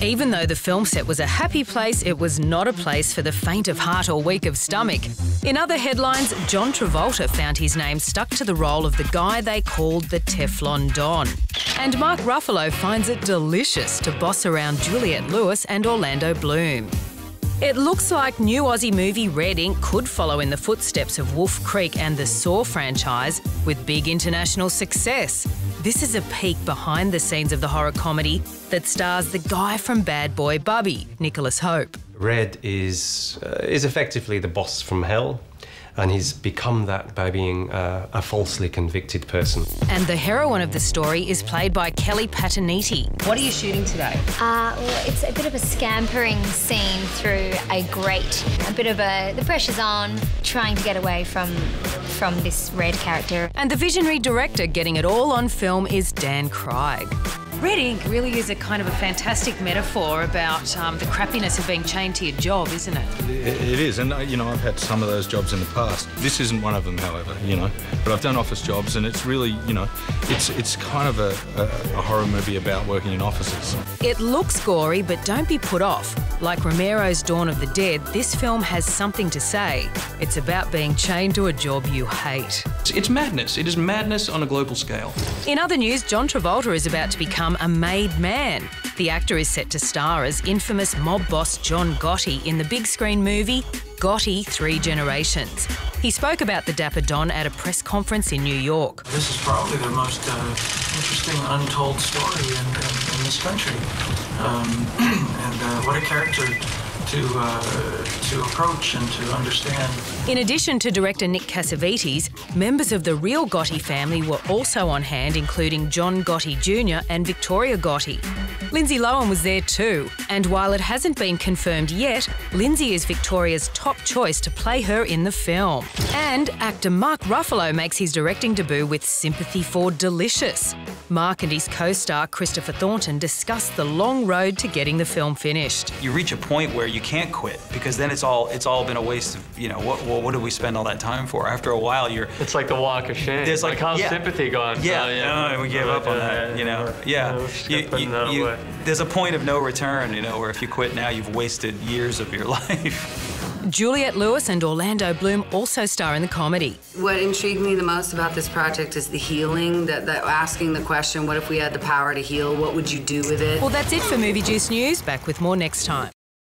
Even though the film set was a happy place, it was not a place for the faint of heart or weak of stomach. In other headlines, John Travolta found his name stuck to the role of the guy they called the Teflon Don. And Mark Ruffalo finds it delicious to boss around Juliette Lewis and Orlando Bloom. It looks like new Aussie movie Red Ink could follow in the footsteps of Wolf Creek and the Saw franchise with big international success. This is a peek behind the scenes of the horror comedy that stars the guy from Bad Boy Bubby, Nicholas Hope. Red is effectively the boss from hell, and he's become that by being a falsely convicted person. And the heroine of the story is played by Kelly Pataniti. What are you shooting today? Well, it's a bit of a scampering scene through a grate. The pressure's on, trying to get away from this Red character. And the visionary director getting it all on film is Dan Craig. Red Ink really is a kind of a fantastic metaphor about the crappiness of being chained to your job, isn't it? It is, and you know, I've had some of those jobs in the past. This isn't one of them, however, you know. But I've done office jobs, and it's really, you know, it's kind of a horror movie about working in offices. It looks gory, but don't be put off. Like Romero's Dawn of the Dead, this film has something to say. It's about being chained to a job you hate. It's madness. It is madness on a global scale. In other news, John Travolta is about to become a made man. The actor is set to star as infamous mob boss John Gotti in the big screen movie Gotti 3 Generations. He spoke about the Dapper Don at a press conference in New York. This is probably the most interesting untold story in this country. And what a character to approach and to understand. In addition to director Nick Cassavetes, members of the real Gotti family were also on hand, including John Gotti Jr. and Victoria Gotti. Lindsay Lohan was there too, and while it hasn't been confirmed yet, Lindsay is Victoria's top choice to play her in the film. And actor Mark Ruffalo makes his directing debut with Sympathy for Delicious. Mark and his co-star Christopher Thornton discuss the long road to getting the film finished. You reach a point where you can't quit, because then it's all been a waste of, you know, what did we spend all that time for? After a while, it's like the walk of shame. There's like how's sympathy gone? Yeah, no, we gave up on that, you know. There's a point of no return, you know, where if you quit now, you've wasted years of your life. Juliette Lewis and Orlando Bloom also star in the comedy. What intrigued me the most about this project is the healing, that asking the question, what if we had the power to heal? What would you do with it? Well, that's it for Movie Juice News. Back with more next time.